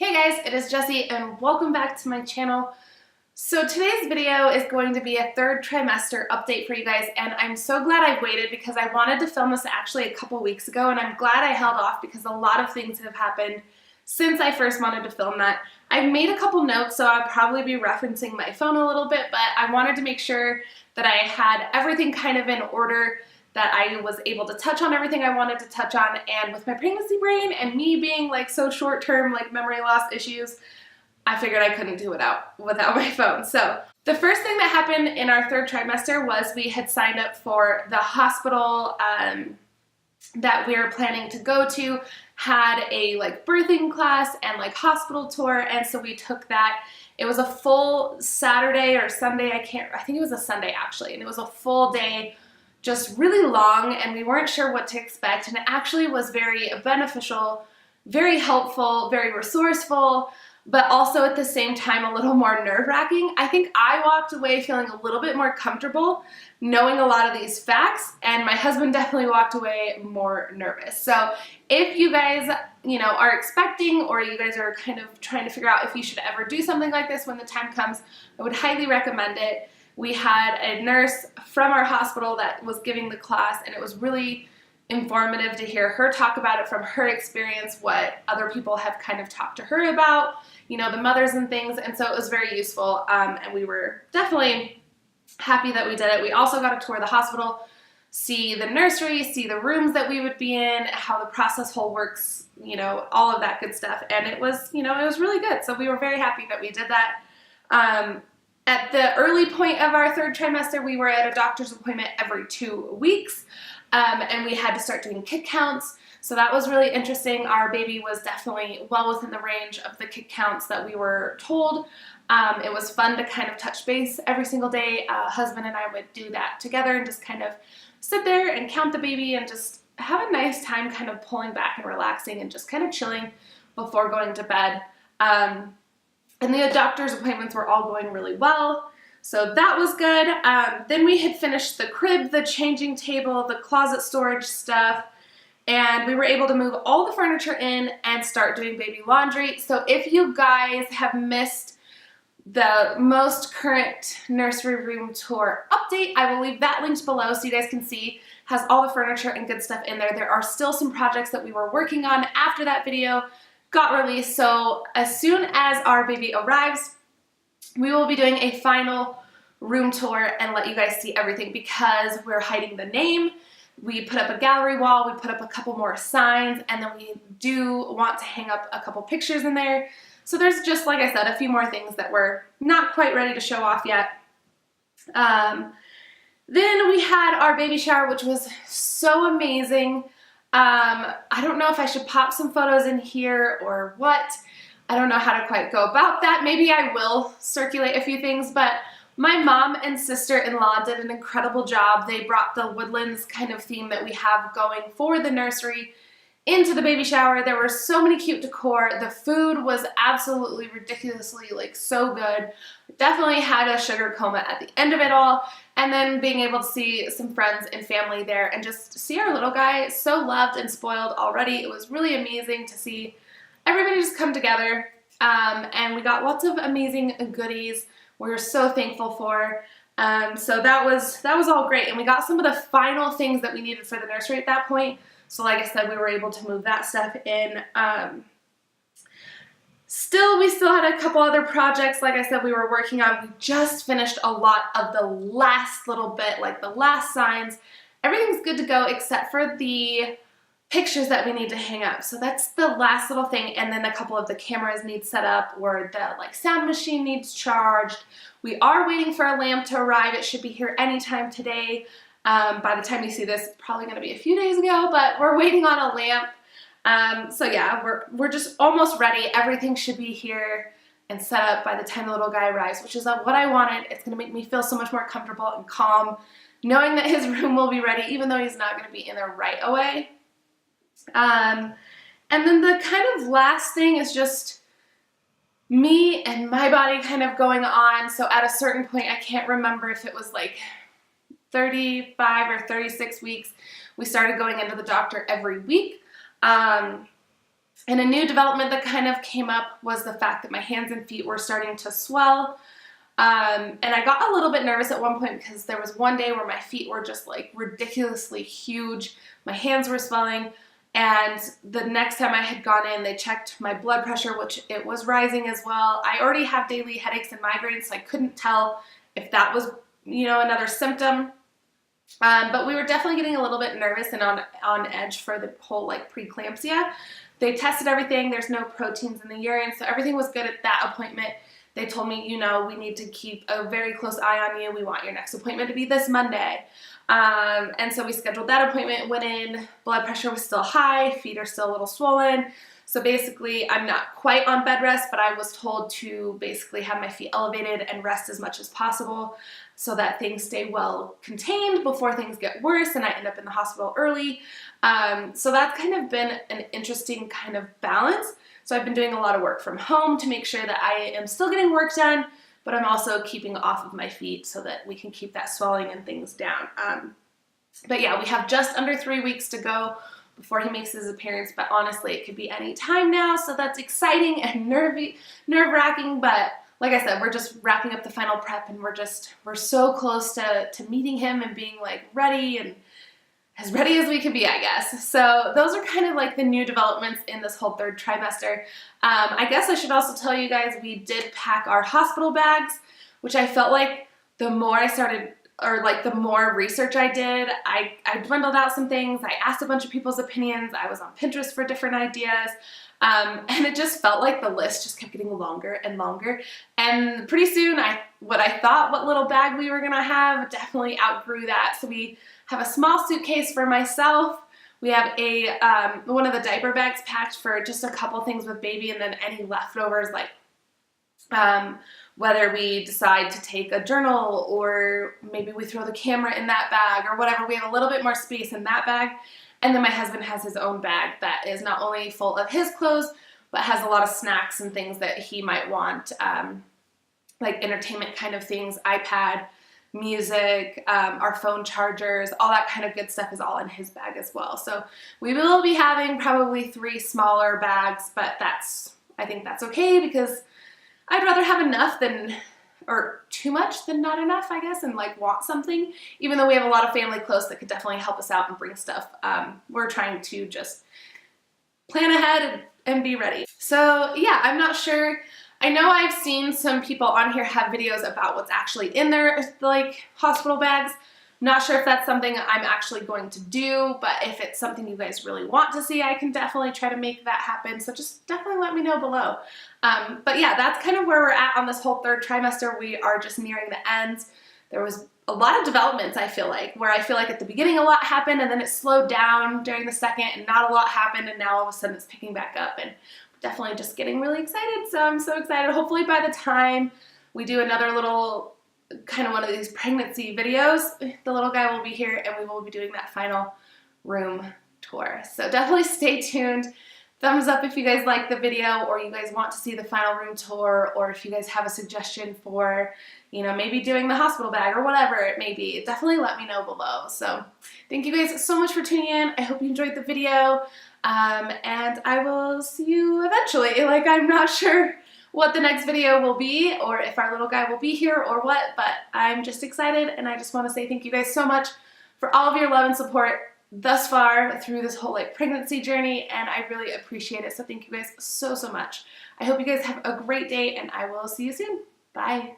Hey guys, it is Jessi and welcome back to my channel. So today's video is going to be a third trimester update for you guys, and I'm so glad I waited because I wanted to film this actually a couple weeks ago, and I'm glad I held off because a lot of things have happened since I first wanted to film that. I've made a couple notes, so I'll probably be referencing my phone a little bit, but I wanted to make sure that I had everything kind of in order, that I was able to touch on everything I wanted to touch on. And with my pregnancy brain and me being like so short-term, like memory loss issues, I figured I couldn't do it without my phone. So the first thing that happened in our third trimester was we had signed up for the hospital that we were planning to go to, had a like birthing class and like hospital tour, and so we took that. It was a full Saturday or Sunday, I think it was a Sunday actually, and it was a full day, just really long, and we weren't sure what to expect, and it actually was very beneficial, very helpful, very resourceful, but also at the same time a little more nerve-wracking. I think I walked away feeling a little bit more comfortable knowing a lot of these facts, and my husband definitely walked away more nervous. So if you guys, are expecting, or you guys are kind of trying to figure out if you should ever do something like this when the time comes, I would highly recommend it. We had a nurse from our hospital that was giving the class, and it was really informative to hear her talk about it from her experience, what other people have kind of talked to her about, the mothers and things, and so it was very useful, and we were definitely happy that we did it. We also got to tour the hospital, see the nursery, see the rooms that we would be in, how the process whole works, all of that good stuff, and it was, it was really good, so we were very happy that we did that. At the early point of our third trimester, we were at a doctor's appointment every 2 weeks, and we had to start doing kick counts, so that was really interesting. Our baby was definitely well within the range of the kick counts that we were told. It was fun to kind of touch base every single day. Husband and I would do that together and just kind of sit there and count the baby and just have a nice time kind of pulling back and relaxing and just kind of chilling before going to bed. And the doctor's appointments were all going really well, so that was good. Then we had finished the crib, the changing table, the closet storage stuff, and we were able to move all the furniture in and start doing baby laundry. So if you guys have missed the most current nursery room tour update, I will leave that linked below so you guys can see. Has all the furniture and good stuff in there. There are still some projects that we were working on after that video got released, so as soon as our baby arrives, we will be doing a final room tour and let you guys see everything, because we're hiding the name. We put up a gallery wall, we put up a couple more signs, and then we do want to hang up a couple pictures in there. So there's just, like I said, a few more things that we're not quite ready to show off yet. Then we had our baby shower, which was so amazing. I don't know if I should pop some photos in here or what. I don't know how to quite go about that. Maybe I will circulate a few things, but my mom and sister-in-law did an incredible job. They brought the woodlands kind of theme that we have going for the nursery into the baby shower. There were so many cute decor. The food was absolutely ridiculously so good. Definitely had a sugar coma at the end of it all. And then being able to see some friends and family there and just see our little guy so loved and spoiled already. It was really amazing to see everybody just come together. And we got lots of amazing goodies we were so thankful for. So that was all great. And we got some of the final things that we needed for the nursery at that point. So like I said, we were able to move that stuff in. We still had a couple other projects, like I said, we were working on. We just finished a lot of the last little bit, like the last signs. Everything's good to go except for the pictures that we need to hang up. So that's the last little thing, and then a couple of the cameras need set up, or the sound machine needs charged. We are waiting for a lamp to arrive. It should be here anytime today. By the time you see this, it's probably going to be a few days ago, but we're waiting on a lamp. So yeah, we're just almost ready. Everything should be here and set up by the time the little guy arrives, which is what I wanted. It's going to make me feel so much more comfortable and calm, knowing that his room will be ready, even though he's not going to be in there right away. And then the kind of last thing is just me and my body kind of going on. So at a certain point, I can't remember if it was 35 or 36 weeks, we started going into the doctor every week. And a new development that kind of came up was the fact that my hands and feet were starting to swell. And I got a little bit nervous at one point because there was one day where my feet were just like ridiculously huge. My hands were swelling. And the next time I had gone in, they checked my blood pressure, which it was rising as well. I already have daily headaches and migraines, so I couldn't tell if that was, another symptom. But we were definitely getting a little bit nervous and on edge for the whole like preeclampsia. They tested everything. There's no proteins in the urine, so everything was good at that appointment. They told me, we need to keep a very close eye on you. We want your next appointment to be this Monday. And so we scheduled that appointment, went in, blood pressure was still high, feet are still a little swollen. So basically, I'm not quite on bed rest, but I was told to basically have my feet elevated and rest as much as possible so that things stay well contained before things get worse and I end up in the hospital early. So that's kind of been an interesting kind of balance. So I've been doing a lot of work from home to make sure that I am still getting work done, but I'm also keeping off of my feet so that we can keep that swelling and things down. But yeah, we have just under 3 weeks to go before he makes his appearance, but honestly, it could be any time now, so that's exciting and nerve-wracking, but like I said, we're just wrapping up the final prep, and we're so close to meeting him and being like ready and as ready as we could be, I guess. So those are kind of like the new developments in this whole third trimester. I guess I should also tell you guys we did pack our hospital bags, which I felt like the more I started, or like the more research I did, I dwindled out some things. I asked a bunch of people's opinions. I was on Pinterest for different ideas. And it just felt like the list just kept getting longer and longer. And pretty soon, what little bag we were gonna have definitely outgrew that. So we have a small suitcase for myself. We have one of the diaper bags packed for just a couple things with baby, and then any leftovers, like whether we decide to take a journal or maybe we throw the camera in that bag or whatever. We have a little bit more space in that bag. And then my husband has his own bag that is not only full of his clothes, but has a lot of snacks and things that he might want, like entertainment kind of things, iPad, music, our phone chargers, all that kind of good stuff is all in his bag as well. So we will be having probably 3 smaller bags, but I think that's okay because I'd rather have enough or too much than not enough, I guess, and like want something, even though we have a lot of family close that could definitely help us out and bring stuff. We're trying to just plan ahead and be ready. So yeah, I'm not sure. I know I've seen some people on here have videos about what's actually in their like hospital bags. Not sure if that's something I'm actually going to do, but if it's something you guys really want to see, I can definitely try to make that happen. So just definitely let me know below. But yeah, that's kind of where we're at on this whole third trimester. We are just nearing the ends. There was a lot of developments, I feel like, where I feel like at the beginning a lot happened and then it slowed down during the second and not a lot happened, and now all of a sudden it's picking back up, and definitely just getting really excited. So I'm so excited. Hopefully by the time we do another little kind of one of these pregnancy videos, the little guy will be here and we will be doing that final room tour. So definitely stay tuned. Thumbs up if you guys like the video or you guys want to see the final room tour, or if you guys have a suggestion for, maybe doing the hospital bag or whatever it may be. Definitely let me know below. So thank you guys so much for tuning in. I hope you enjoyed the video. And I will see you eventually. Like, I'm not sure what the next video will be or if our little guy will be here or what, but I'm just excited, and I just want to say thank you guys so much for all of your love and support thus far through this whole pregnancy journey, and I really appreciate it. So thank you guys so much. I hope you guys have a great day, and I will see you soon. Bye.